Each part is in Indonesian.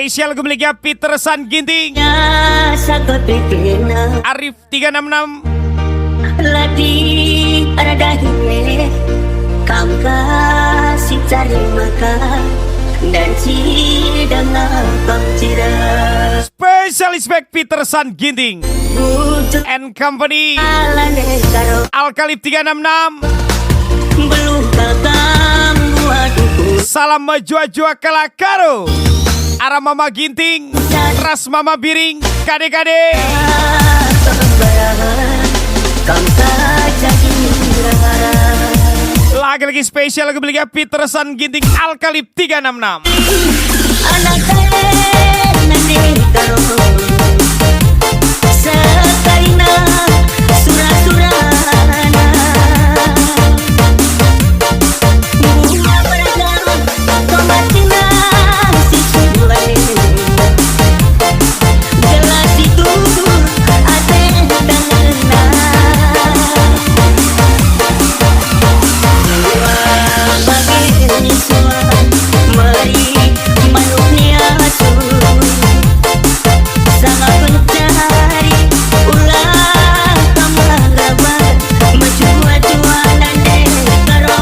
Spesial Gemeligya Peter San Ginting Arif 366 Ladi Aradahine Kam kasih cari makan Dan cidang abang cira Special Respect Peter San Ginting and Company Alkalip 366 Beluh kakam buatuku Salam Majua-jua Kalakaro Arah Mama Ginting Ras Mama Biring Kade-kade Kam saja Lagi-lagi spesial Gemeligya Peter San Ginting Alkalip 366 Anak kalian nanti karo Sekarina surah-surahana Bunga beragam Tomatina si cuan Gelas itu ate dangena Bagi nisuan Mari manuknya asuh Sangat pencari ulah tambah gabar Majua-jua dan dekaro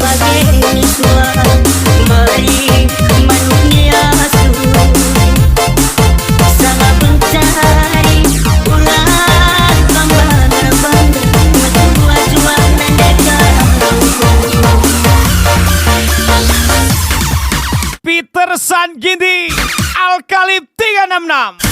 Bagi nisuan Mari manuknya asuh Sangat pencari ulah tambah gabar Majua-jua dan dekaro Peter San Ginting Alkalip 366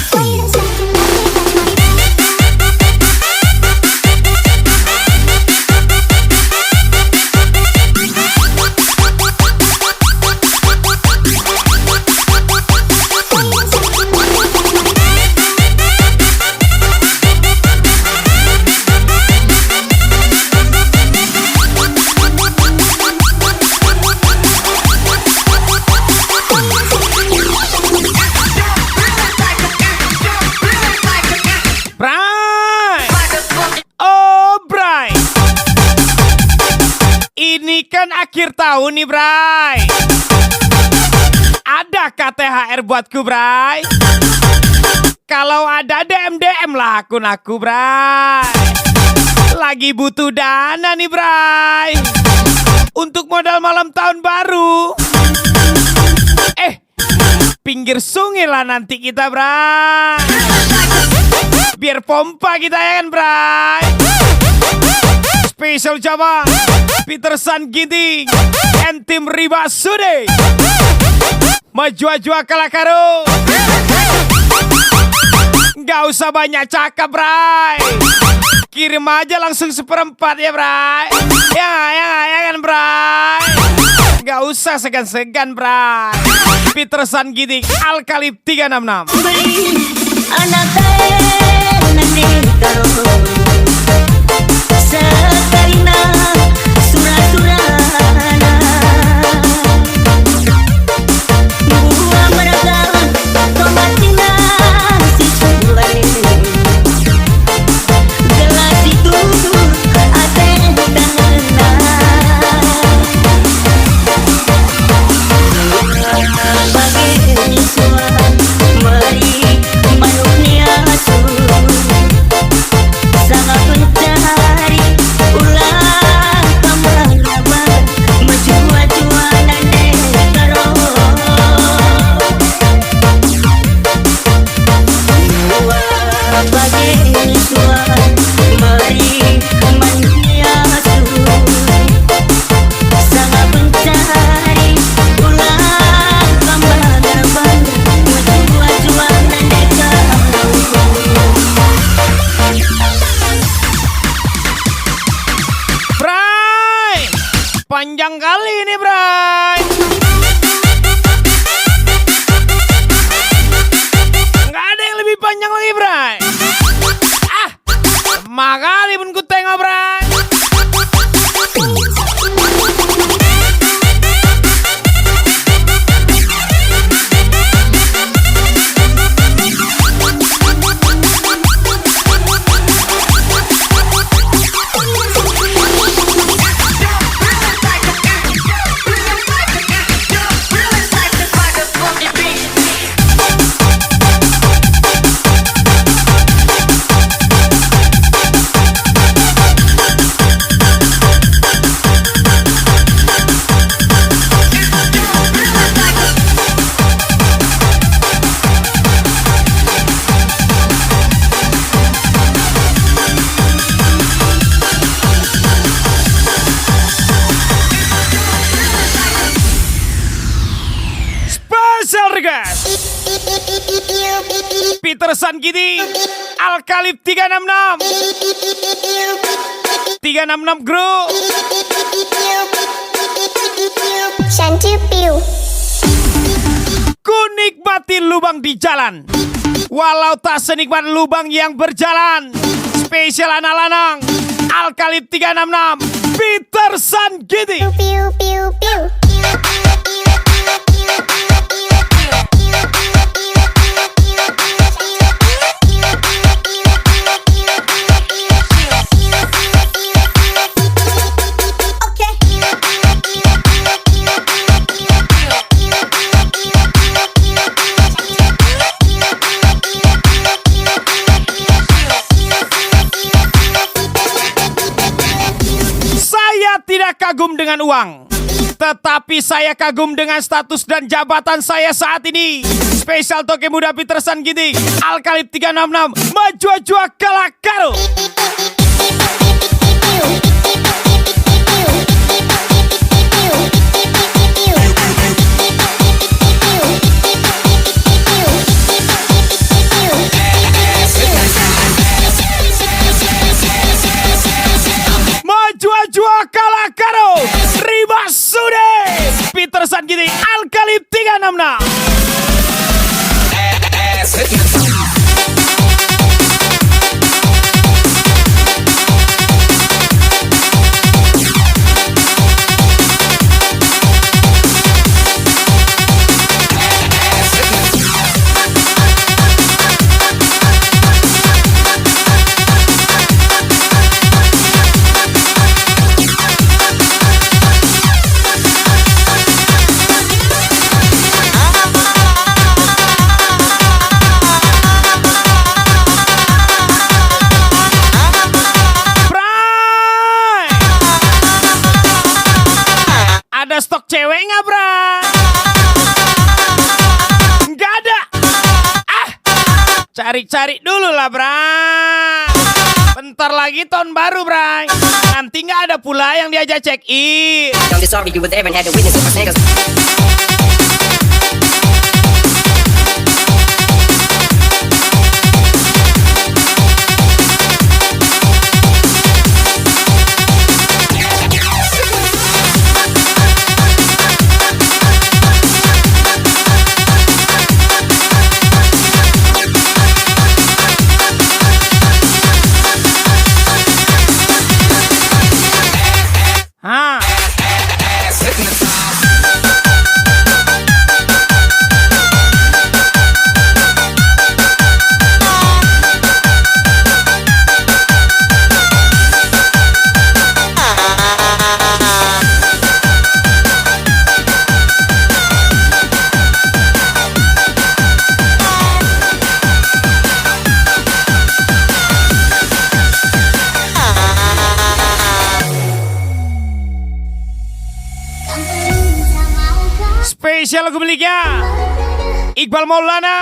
Bray, oh Bray, ini kan akhir tahun nih Bray. Adakah THR buatku Bray? Kalau ada DM lah akun aku Bray. Lagi butuh dana nih Bray untuk modal malam tahun baru. Pinggir sungai lah nanti kita Bray. Biar pompa kita ya kan Bray. Spesial Jawa Peter San Ginting and tim Riba Sude Majua-jua Kalakaro. Gak usah banyak cakap Bray, kirim aja langsung 1/4 ya Bray. Ya kan Bray. Gak usah segan-segan Bray. Peter San Ginting Alkalip 366 Beri anak kalian nanti karo Sekarina surah-surahana Bunga beragam Tomatina si cuan Gelas itu ate dangena Bagi nisuan Mari manuknya asuh Sangat pencari ulah tambah gabar Majua-jua dan dekaro Bagi nisuan Mari manuknya asuh Sangat pencari ulah tambah gabar Majua-jua dan dekaro Bray, panjang kali ini Bray. Nggak ada yang lebih panjang lagi Bray. Makali pun ku tengok Bray. Peterson Gidi, Alkalip 366. 366 Group. Shanty Piu. Ku nikmati lubang di jalan, walau tak senikmat lubang yang berjalan. Spesial anak lanang, Alkalip 366, Peterson Gidi. Piu piu piu. Tidak kagum dengan uang, tetapi saya kagum dengan status dan jabatan saya saat ini. Spesial Toke Muda Peterson Gidi, Alkalip 366, Majua-jua Kalakaro. Jua Kalakaro, Riba Sude, Peterson Gidi, Alkalip 366. Stok cewek nggak, bra? Nggak ada. Cari-cari dulu lah, bra. Bentar lagi tahun baru, bra. Nanti nggak ada pula yang diajak check in. Spesial lagu miliknya Iqbal Maulana.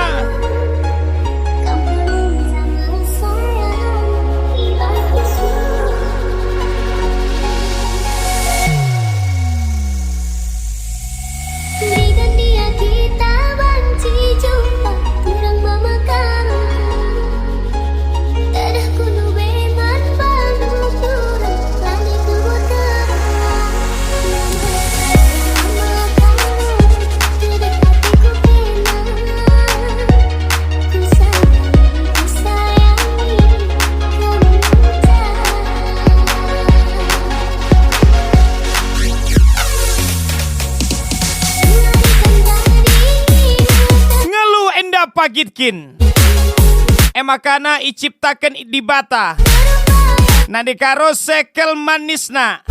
Pagitkin emakana iciptakan di bata nadekaro sekel manisna.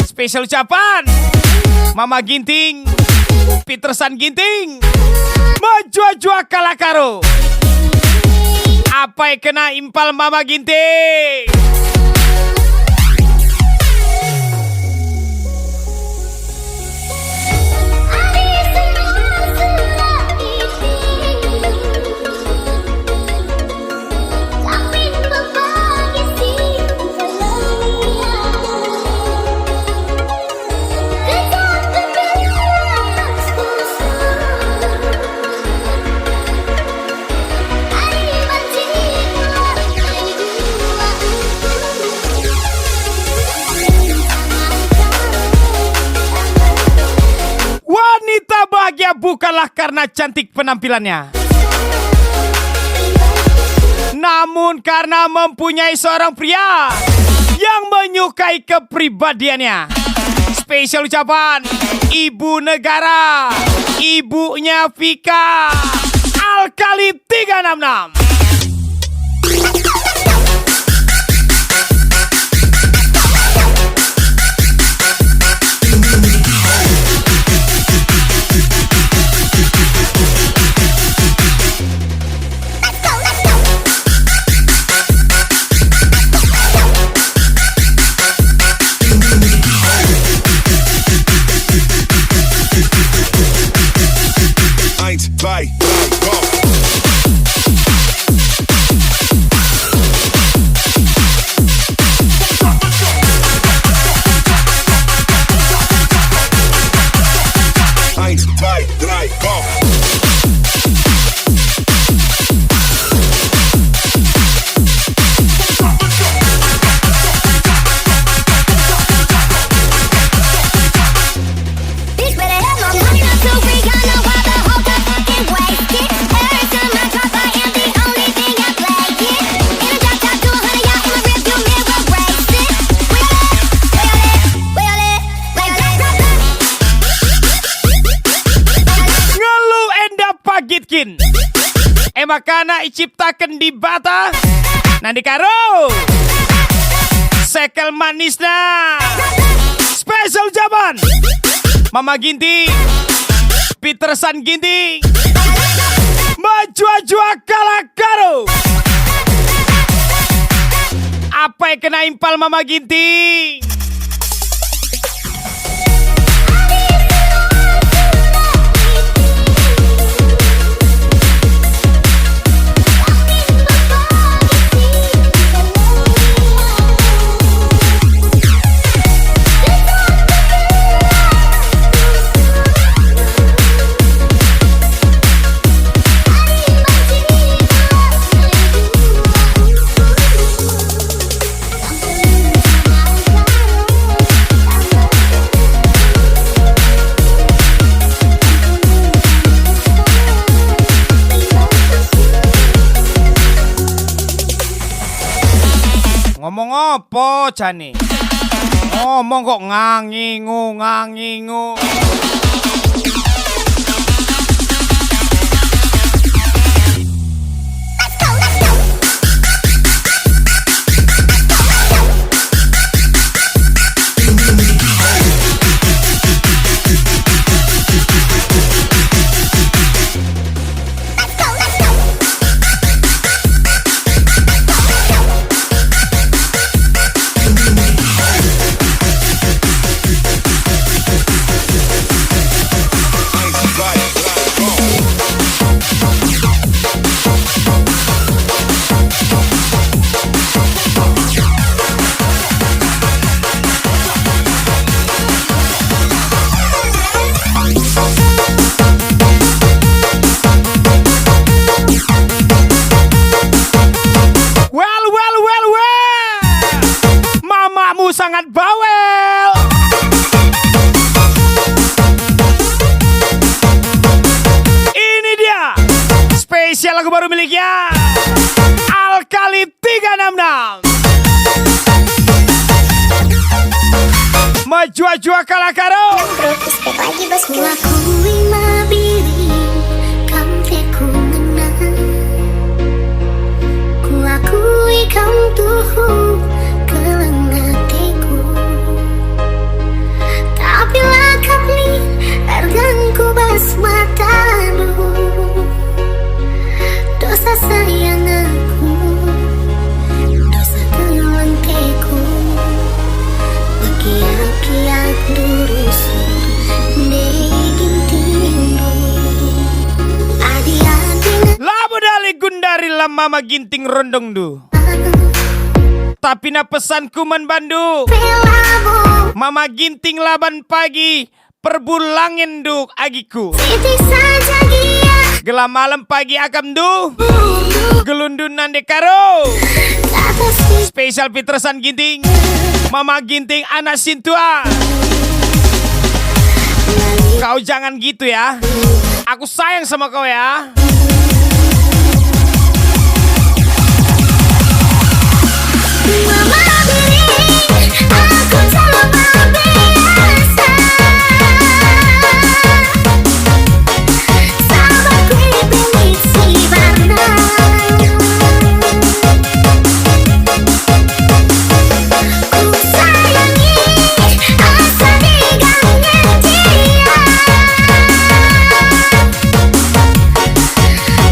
Spesial ucapan Mama Ginting, Peterson Ginting, Majua-jua Kalakaro. Apa yang kena impal Mama Ginting? bukanlah karena cantik penampilannya, namun karena mempunyai seorang pria yang menyukai kepribadiannya. Spesial ucapan Ibu Negara, ibunya Vika, Alkalip 366. Makana iciptakan di bata nanti karo sekel manisna. Spesial jaman Mama Ginting, Petersan Ginting, Majua-jua kalah karo. Apa yang kena impal Mama Ginting? Ngomong apa jane? Ngomong kok ngangingu. Sangat bawel. Ini dia spesial lagu baru miliknya Alkalip 366. Majua-jua kalah karo. Lagi bos mengakui mabiri kampe ku menang. Ku akui kau tuhu harganku bas matamu, dosa sayang aku, dosa kelanteku, bekiak-kiak durusu, degin tindu, adi-adi. Labu dali gundari lah Mama Ginting rondong du. Tapi na pesanku menbandu Mama Ginting laban pagi perbulangin duk agiku. Gelam malam pagi akam du gelundunan dekaro. Spesial Petersan Ginting, Mama Ginting anak sintua. Kau jangan gitu ya. Aku sayang sama kau ya. Mama beri aku selama biasa. Sahabatku pilih si warna. Ku sayangi asa digangnya dia.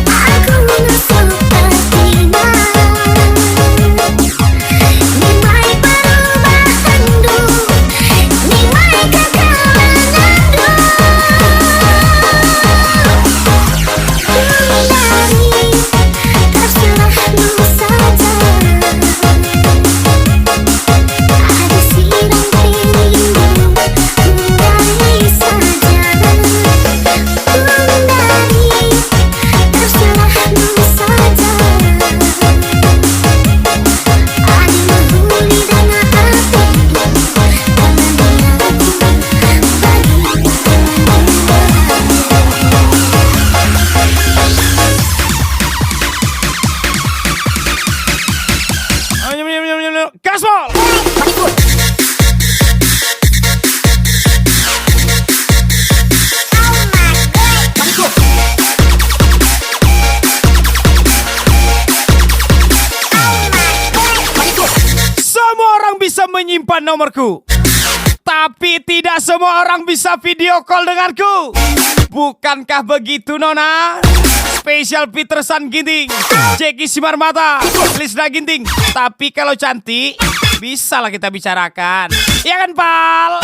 Aku nusuk tersina. Nimai perubahan du, nimai kekalangan du. Hindari, terserahmu saja. Ada siram piringmu, hindari saja. Hindari, terserahmu saja. Adi menghuni dan hati, karena dia aku bagi Gaspol. Semua orang bisa menyimpan nomorku, tapi tidak semua orang bisa video call denganku. Bukankah begitu, Nona? Spesial Petersan Ginting, Jeki Simarmata, Lisna Ginting. Tapi kalau cantik, bisa lah kita bicarakan. Ya kan, Pal?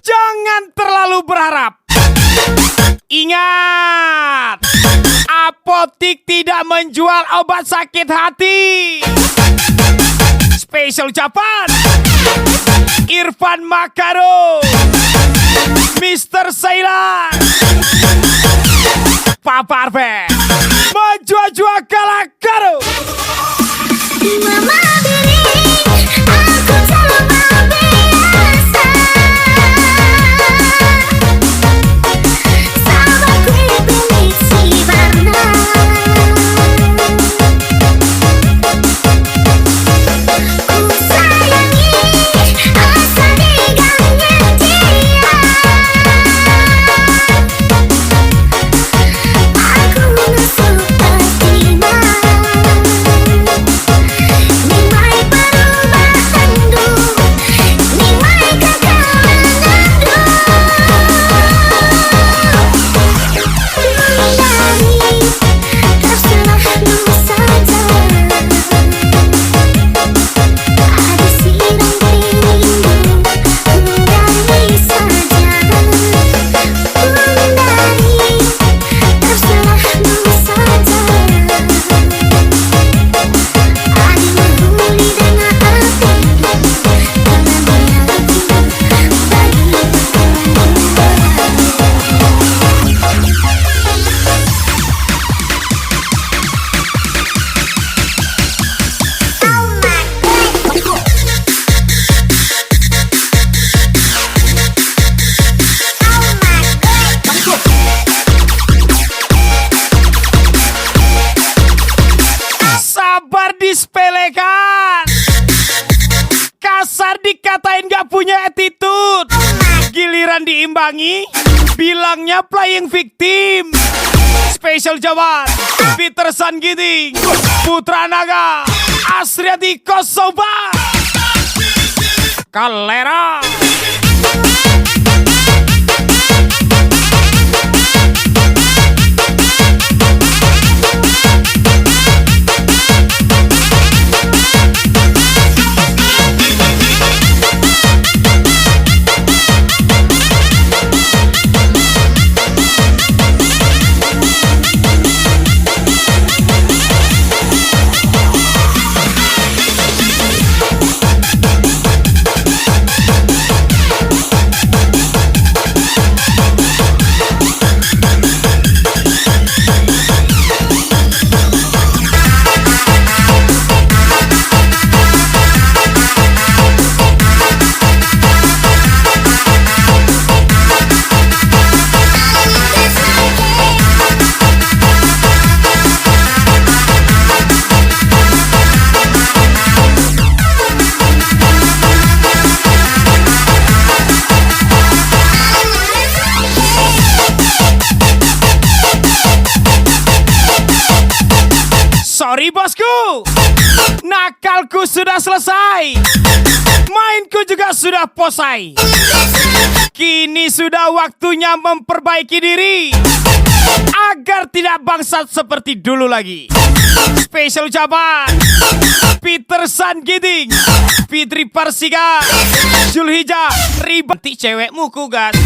Jangan terlalu berharap. Ingat, apotik tidak menjual obat sakit hati. Spesial ucapan Irfan Makaro, Mr. Sailan, Papa Arfe, menjual-jual kalakaro. Mama beri aku selama biasa. Sahabatku pilih si warna. Ku sayangi asa digangnya dia. Aku nusuk tersina. Nimai perubahan du, nimai kekalangan du. Hindari, terserahmu saja. Ada siram piringmu, hindari saja. Hindari, terserahmu saja. Adi menghuni dan hati, karena dia aku Sabar disepelekan, kasar dikatain gak punya attitude. Giliran diimbangi, bilangnya playing victim. Spesial jawaban Petersan Ginting, Putra Naga, Asriati Kosoba, Kalera. Mainku sudah selesai, mainku juga sudah posai. Kini sudah waktunya memperbaiki diri agar tidak bangsat seperti dulu lagi. Spesial ucapan Peter San Giting, Fitri Parsika, Julhijjah, Ribanti cewekmu kugat.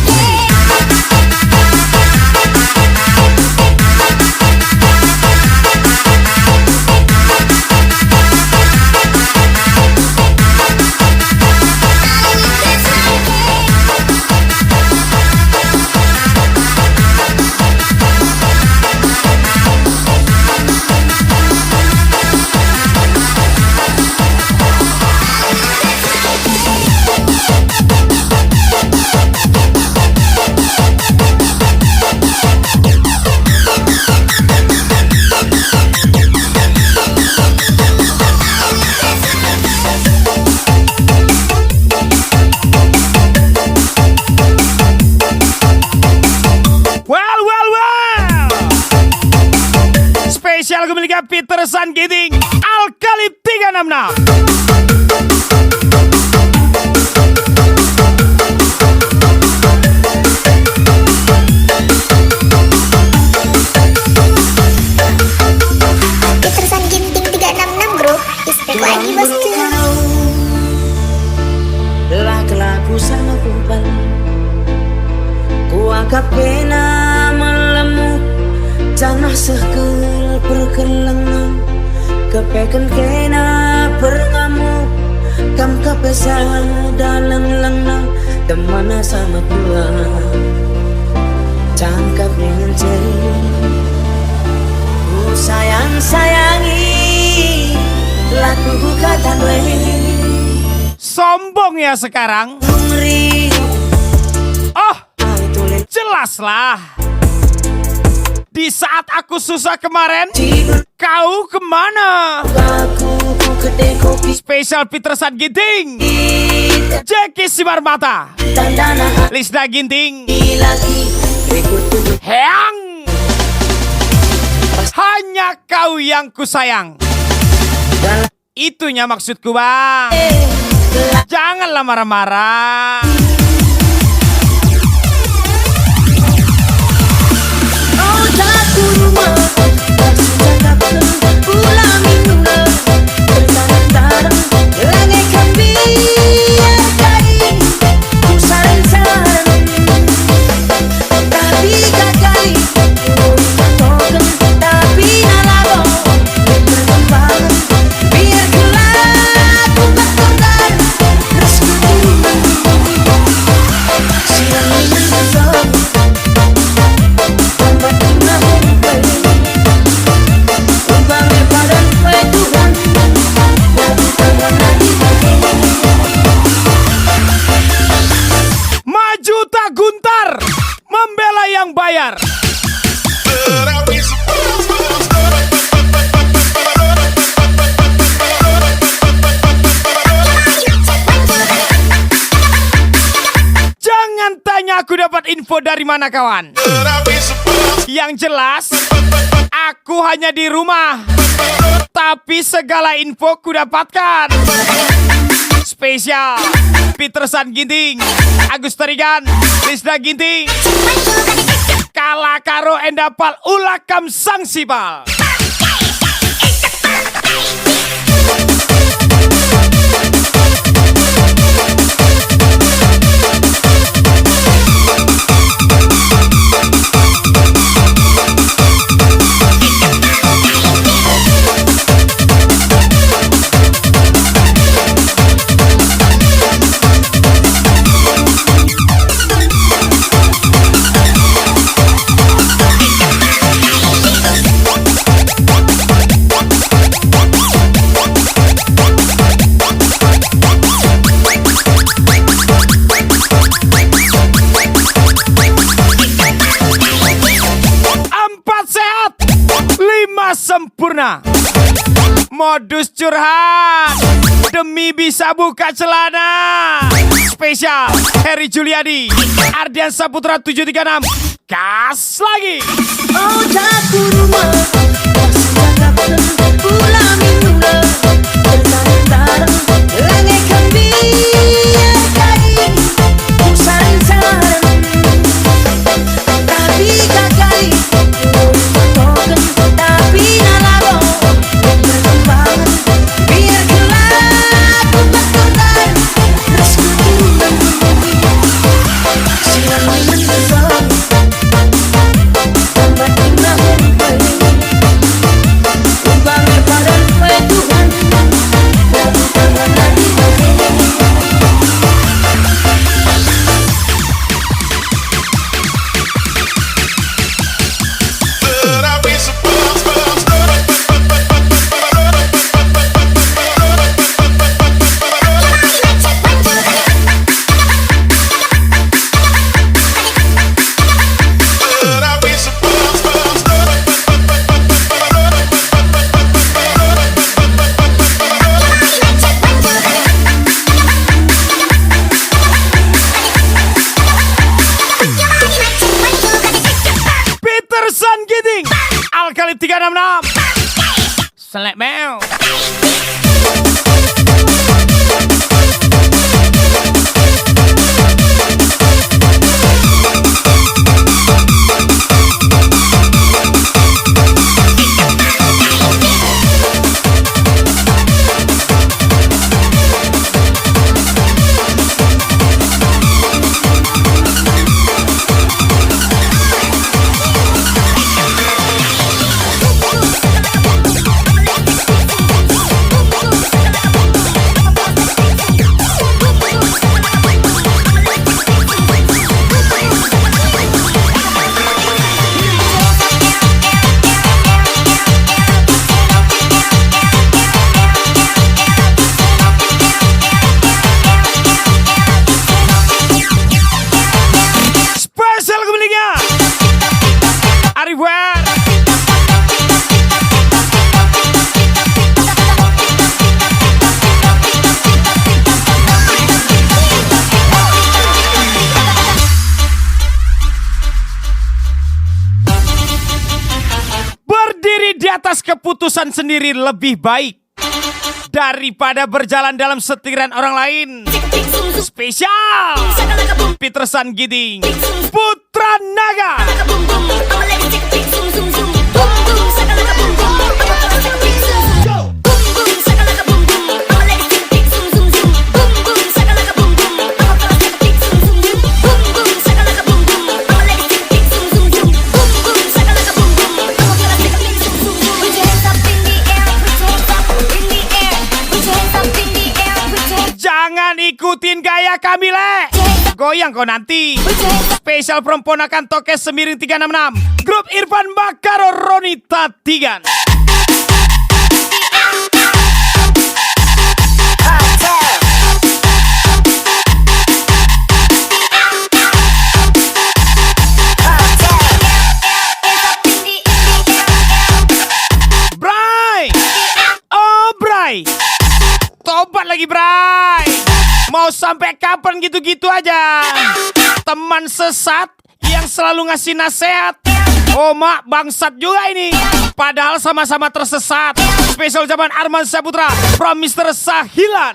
Spesial kepemilikan Peter San Giting, Alkalip 366. Petersan Ginting 366 bro. Respect lagi bosku. Kelak-kelak sana kumpal, ku anggap pena melemu tanah sekel perkelengan, kepeken kena berngamuk, kam kapesa dalam lengang, temana sama tua, cangkap dengan ceri, ku sayang-sayangi, laku kata dwe. Sombong ya sekarang. Oh, jelaslah. Di saat aku susah kemarin, kau kemana? Spesial Peter San Giting, Jeki Simarmata, Lisda Ginting, Heang. Hanya kau yang kusayang. Itunya maksudku bang. Janganlah marah-marah. Bayar. Jangan tanya aku dapat info dari mana kawan. Yang jelas aku hanya di rumah, tapi segala info ku dapatkan. Spesial Peter San Giting, Agus Tarigan, Lisda Ginting, Kala karo endapal ulakam sang sibal. Sempurna. Modus curhat demi bisa buka celana. Spesial Heri Juliadi, Ardian Saputra 736. Gas lagi. Oh jago rumah, pulang minggu 366 Selek Mel. Spesial kembalinya Arriver. Berdiri di atas keputusan sendiri lebih baik daripada berjalan dalam setiran orang lain. Spesial Petersan Giting Putra Naga. Jangan ikutin gaya kami, Le. Goyang kau nanti. Spesial perempuan akan Tokes Semiring 366 Grup Irfan Bakaro Ronita Tigan. Bray. Oh Bray, tobat lagi Bray. Mau sampai kapan gitu-gitu aja? Teman sesat yang selalu ngasih nasihat. Oh mak, bangsat juga ini. Padahal sama-sama tersesat. Spesial zaman Arman Saputra from Mr. Sahilan.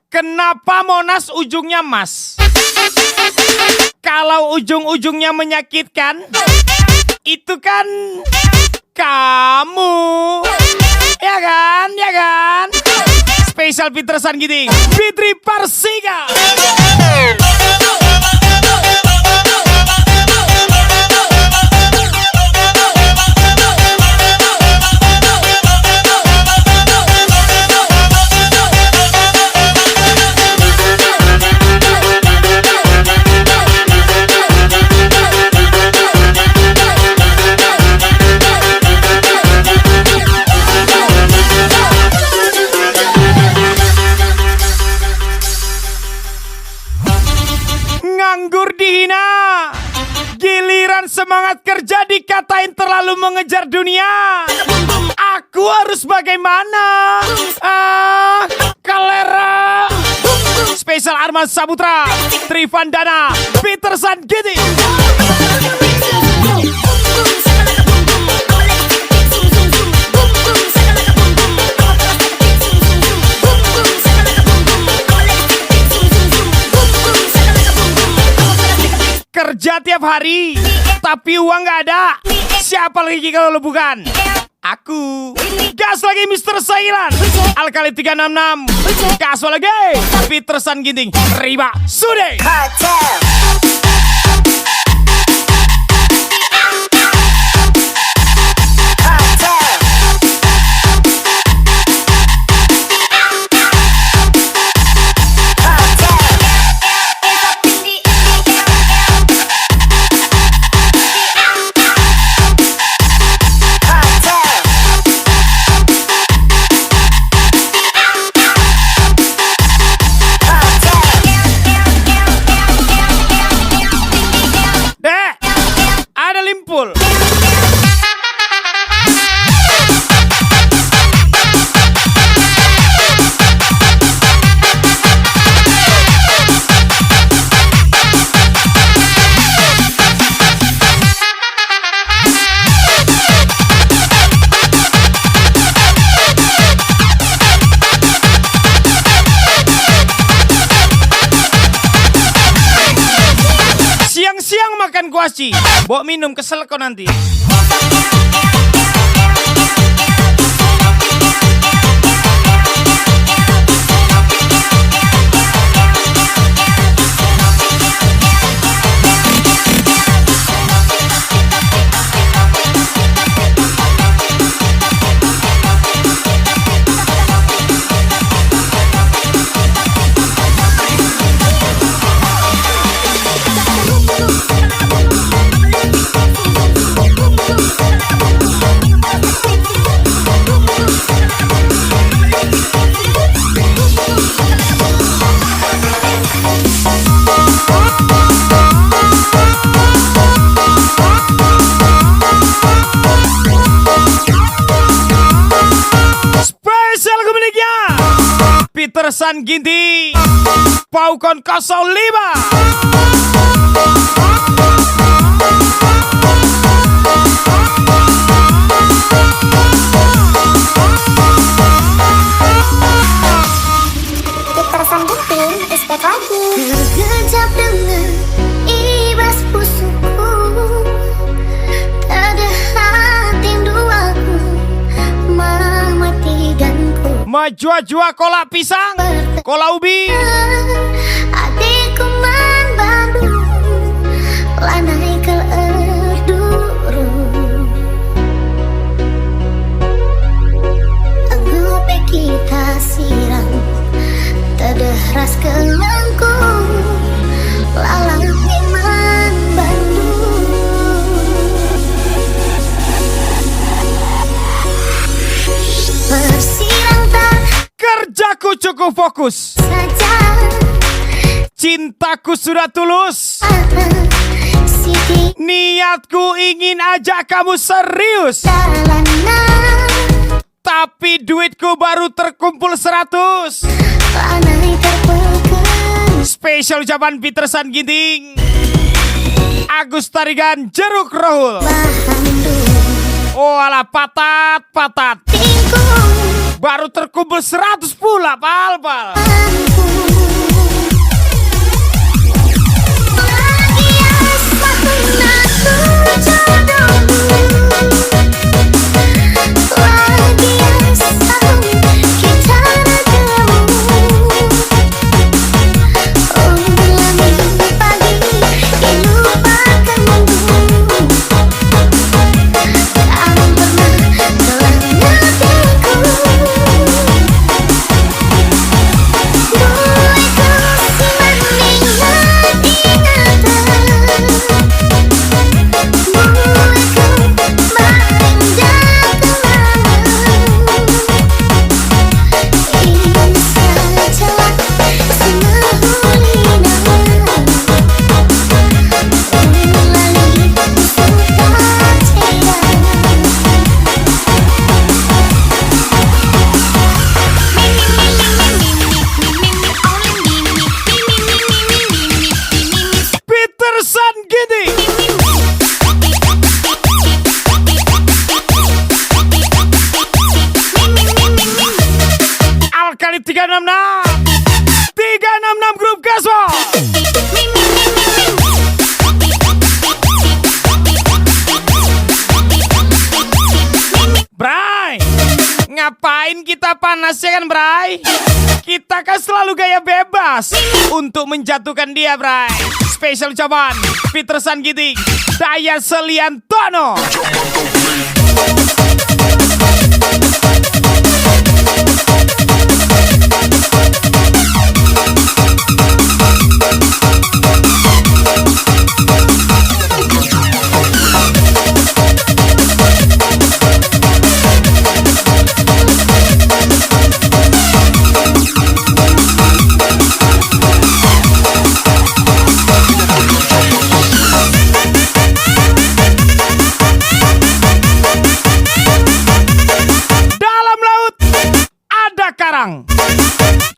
Kenapa Monas ujungnya mas? Kalau ujung-ujungnya menyakitkan, itu kan kamu. Ya kan? Ya kan? Spesial Petersan Giting Fitri Persika. Nganggur dihina, giliran semangat kerja dikatain terlalu mengejar dunia. Aku harus bagaimana? Kalera. Spesial Arman Saputra, Trivan Dana, Petersan Giting. Kerja tiap hari, tapi uang gak ada. Siapa lagi kalau lu bukan? Aku. Gas lagi Mr. Sailan Alkali 366. Gas lagi Petersan Giting Riba Sude. Ci. Bawa minum, kesel kau nanti. Petersan Ginting Paukon 05. Petersan Ginting, respect lagi. Terkejap dengan ibas busukku, tak ada hati duaku, mematikanku. Majua-jua kolak pisang, kolak ubi. Adikku man Bandung, lanai kel erduru. Anggupe kita sirang, tederas kelengkung, lalang iman Bandung. Bersirang tak Kerjaku cukup fokus, saja, cintaku sudah tulus, sidik niatku ingin ajak kamu serius. jalanan, Tapi duitku baru terkumpul 100. lanai terpekan. Spesial ucapan Petersan Ginting, Agus Tarigan, Jeruk Rohul. Bandung, Oh alah, patat tingkung, baru terkumpul 100 pula, pal. Petersan Ginting, Alkali 366 grup Gaswal. Bray, ngapain kita panas ya kan Bray? Kita kan selalu gaya bebas untuk menjatuhkan dia Bray. Spesial ucapan Petersan Ginting, Daya Seliantono.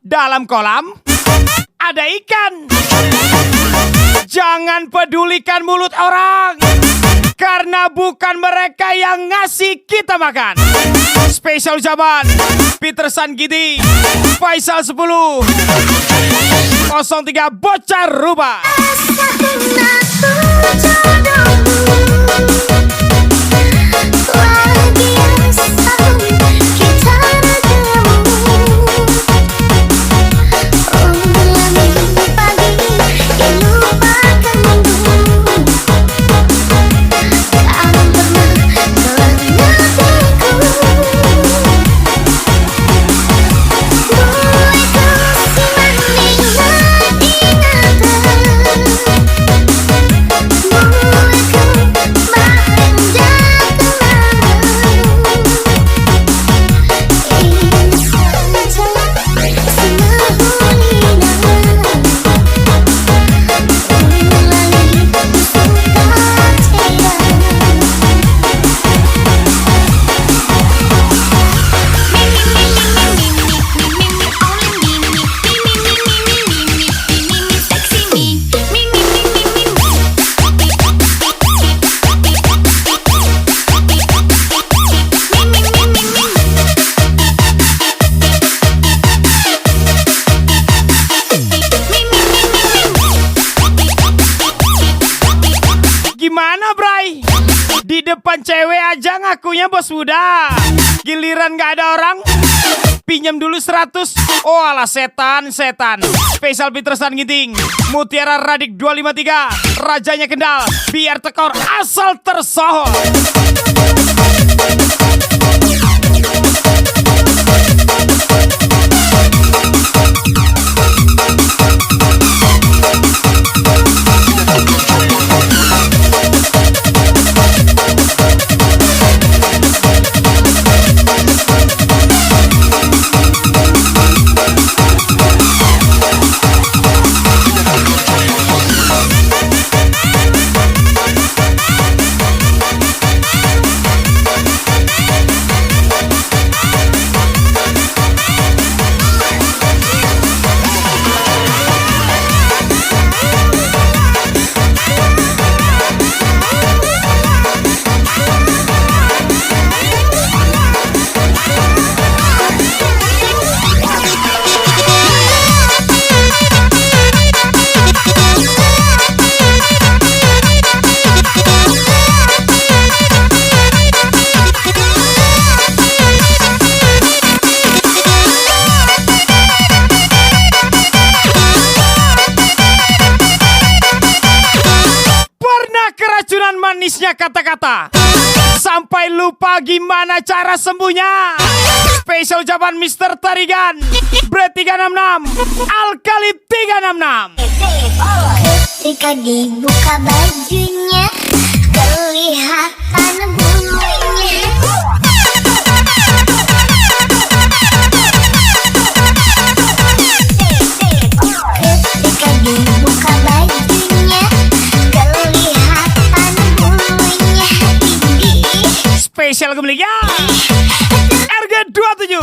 Dalam kolam ada ikan. Jangan pedulikan mulut orang, karena bukan mereka yang ngasih kita makan. Spesial ucapan Petersan Ginting, Faisal 10 03 Bocah Rubah. Gimana Bray? Di depan cewek aja ngakunya bos muda, giliran gak ada orang pinjam dulu 100. Oh alah setan. Spesial Petersan Ginting, Mutiara Radik 253, Rajanya Kendal, biar tekor asal tersohor. Manisnya kata-kata sampai lupa gimana cara sembuhnya. Spesial ucapan Mr. Tarigan, Bread 366, Alkalip 366. Ketika dibuka bajunya, kelihatan bulunya. Ketika dibuka bajunya, kelihatan bulunya tinggi. Spesial kembalinya harga 27.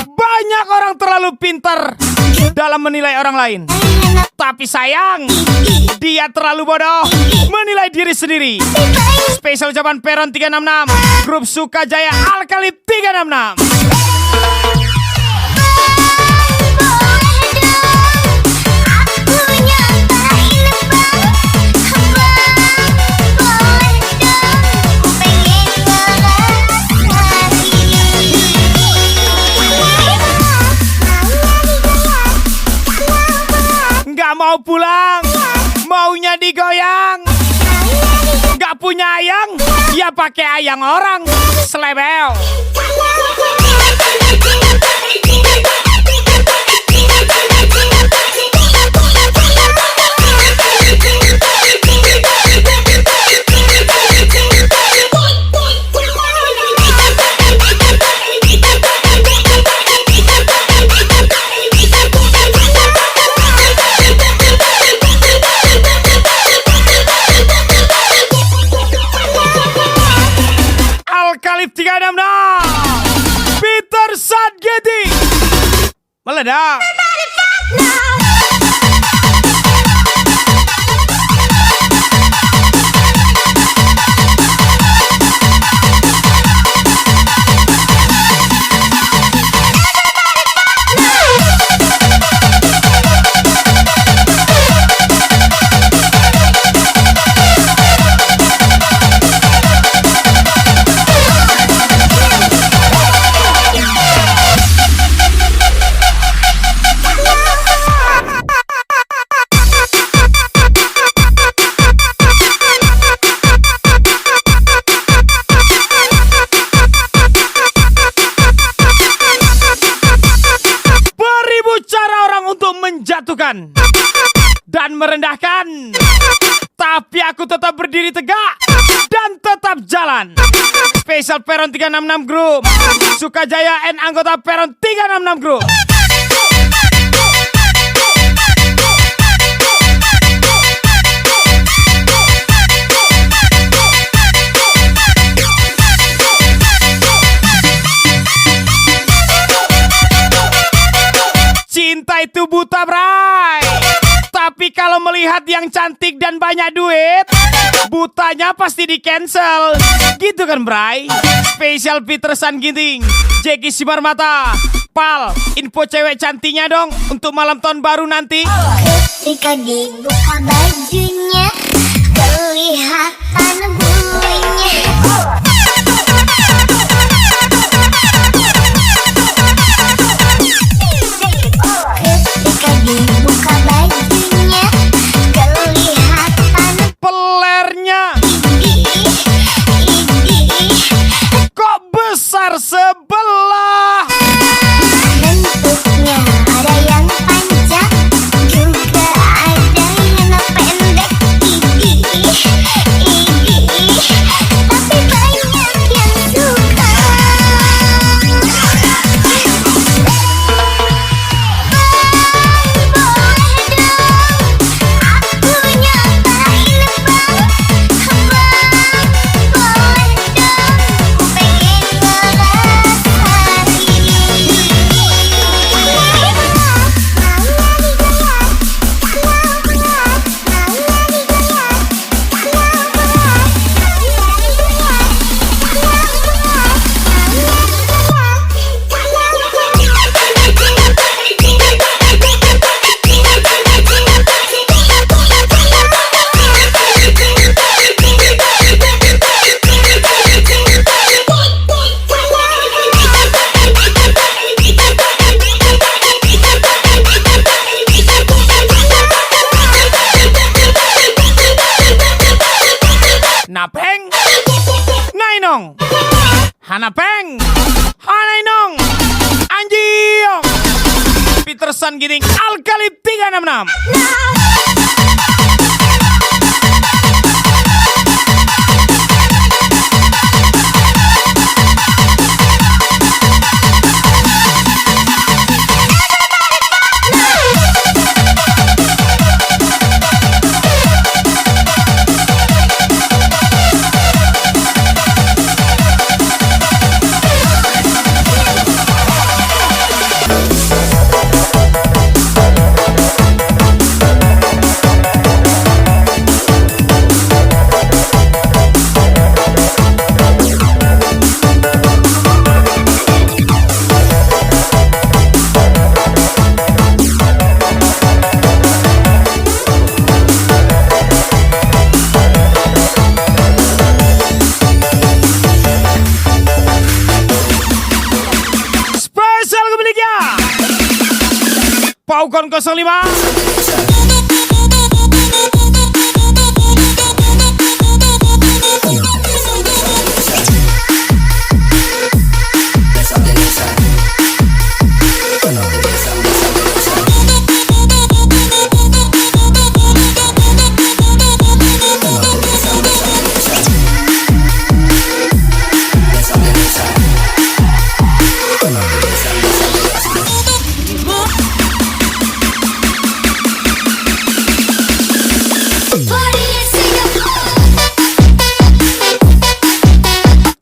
Banyak orang terlalu pintar dalam menilai orang lain, tapi sayang dia terlalu bodoh menilai diri sendiri. Spesial ucapan Peron 366, Grup Sukajaya Alkalip 366. Mau pulang, maunya digoyang. Gak punya ayang, ya pakai ayang orang. Selebel. Alkalip 366, Petersan Ginting meledak. menjatuhkan dan merendahkan, tapi aku tetap berdiri tegak dan tetap jalan. Spesial Peron 366 Group, Sukajaya and anggota Peron 366 Group. Cinta itu buta, bray. Tapi kalau melihat yang cantik dan banyak duit, butanya pasti di cancel. Gitu kan, bray? Spesial Peter San Ginting, Jeki Simarmata, Pal, info cewek cantiknya dong untuk malam tahun baru nanti. Ketika dibuka bajunya, kelihatan bulunya. Ketika dibuka bajunya, kelihatan Pelernya kok besar sebelah. bentuknya, ada yang panjang, juga ada yang pendek. Tapi banyak yang suka. Boleh dong, aku nyobain bang. Boleh dong, pengen ngerasain. Napeng, Nainong, Hanapeng, Hanainong, Anjiong, Peter San Ginting, Alkalip 366. Spesial kemiliknya Paukon 05.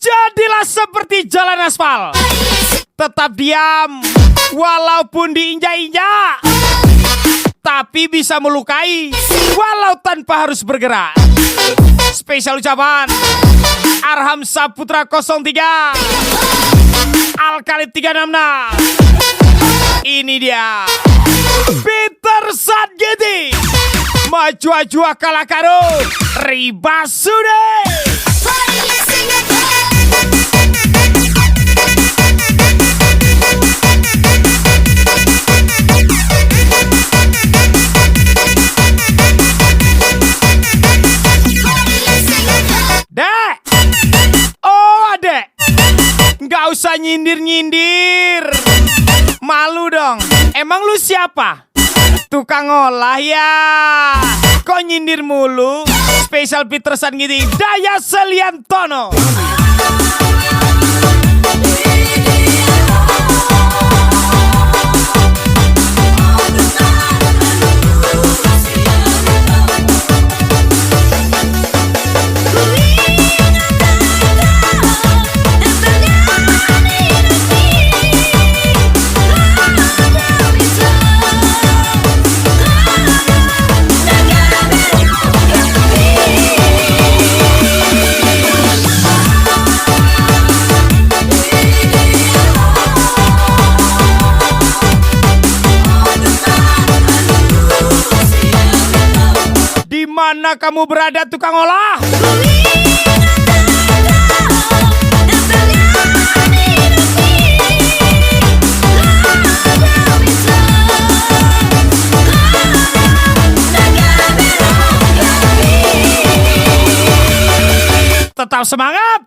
Jadilah seperti jalan aspal, tetap diam walaupun diinjak-injak, tapi bisa melukai walau tanpa harus bergerak. Spesial ucapan Arham Saputra 03, Alkalip 366. Ini dia Peter San Ginting, Maju-ajua kalah karo Riba Sude. Dek, oh adek, nggak usah nyindir-nyindir. Malu dong. Emang lu siapa? tukang olah ya. Kok nyindir mulu? Spesial Petersan gini, Daya Seliantono. Mana kamu berada tukang olah? Tetap semangat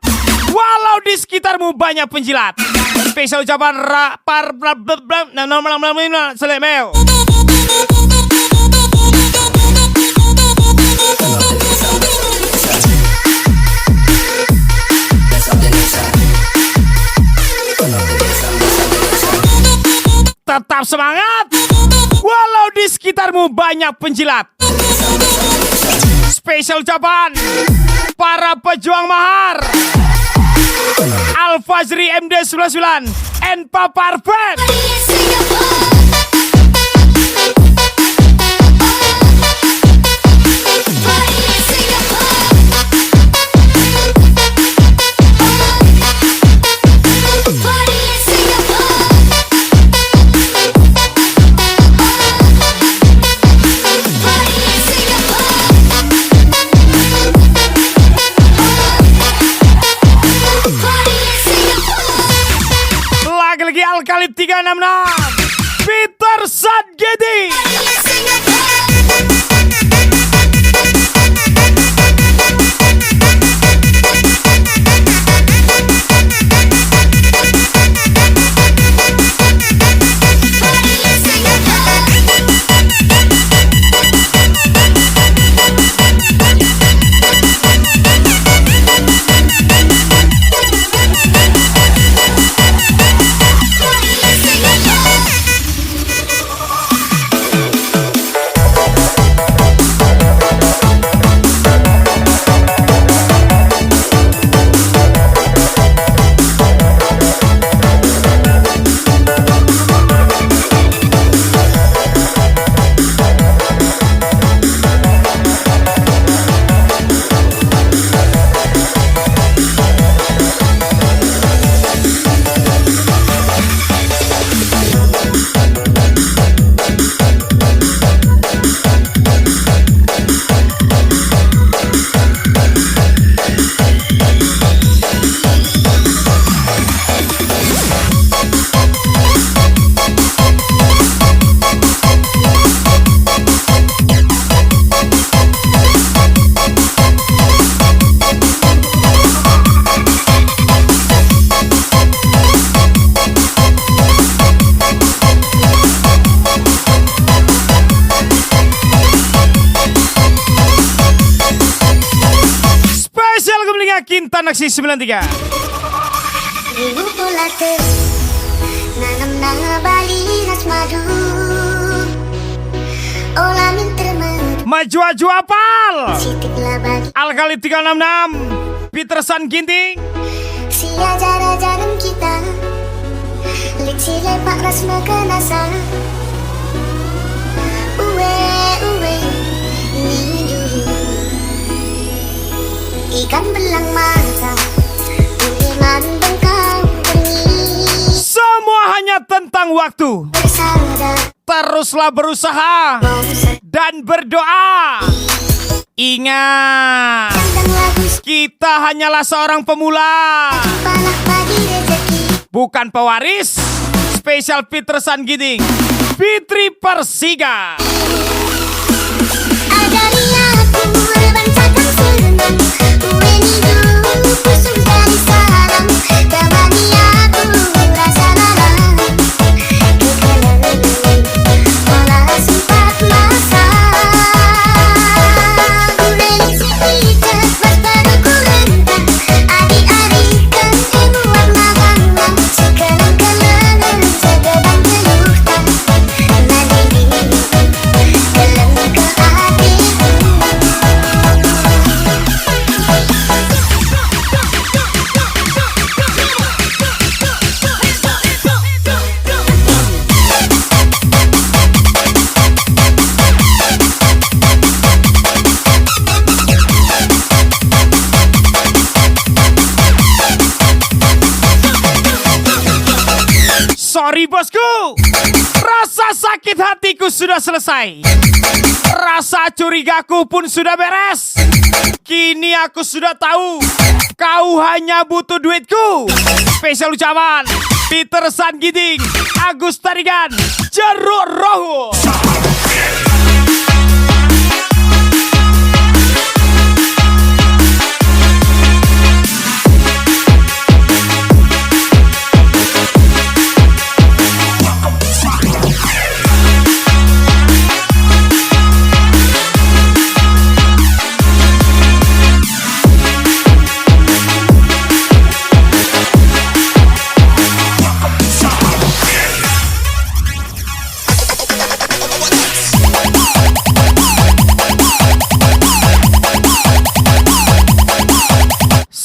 walau di sekitarmu banyak penjilat. Spesial ucapan selemeo. Tetap semangat walau di sekitarmu banyak penjilat. Spesial ucapan para pejuang mahar Al-Fajri MD99 and Papa Arven. Lagi Alkalit 366 Petersan Gedi. Kintan Aksi 93. Ibu pula nanam balinas madu. Olamin termadu. Maju-maju apal. Sitiklah bagi Alkalit 366 Petersan Ginting. Si ajar-ajaran kita. Leci lepak rasma kenasa. Uwe ini dulu. Ikan belang mata, buliman bengkau benih. Semua hanya tentang waktu. Bersandar, Teruslah berusaha dan berdoa. Ingat, tentang lagu kita hanyalah seorang pemula, panah pagi rezeki. bukan pewaris. Spesial Petersan Ginting, Fitri Persiga. Ajari aku bancakan senang. Weni dulu kusuk dari salam. Temani aku rasa lalang. Kekalahan malah sempat Jadi bosku, rasa sakit hatiku sudah selesai. Rasa curigaku pun sudah beres. Kini aku sudah tahu kau hanya butuh duitku. Spesial ucapan Peter Sangiting, Agus Tarigan, Jeruk Rohu.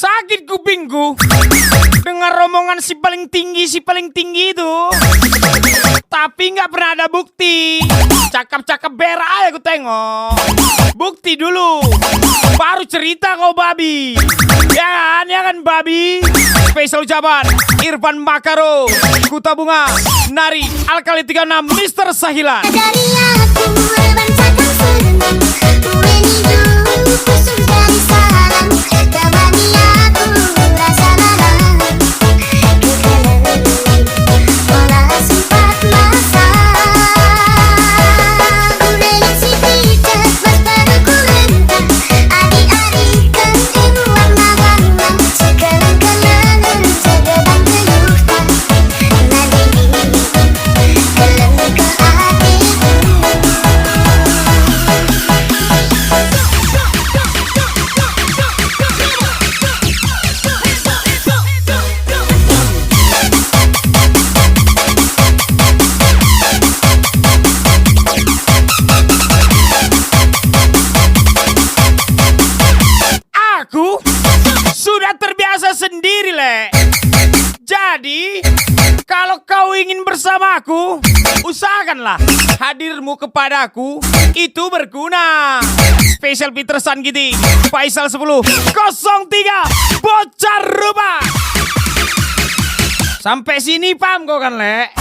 Sakit kupingku dengar rombongan si paling tinggi itu. Tapi nggak pernah ada bukti. Cakap-cakap berak aja aku tengok. Bukti dulu, baru cerita kau babi. Ya kan babi. Spesial ucapan Irfan Makaro, Kuta Bunga, Nari, Alkali 36, Mr. Sahilan. Dari aku bancakan senang, menidu kusuk dari salam. Temani aku rasa lalang, olah sempat masa. Kudengar si pijat mas baru ku rentang, adik-adik kan ibu warna-warna. Sekarang kenangan segedang keluhkan, nadiri kelem ke hatiku. Aku sudah terbiasa sendiri, Le. Jadi, kalau kau ingin bersamaku, usahakanlah hadirmu kepadaku itu berguna. Spesial Peter Sangiting, Faisal 10, 03, Bocah Rumah. Sampai sini paham kau kan, Le?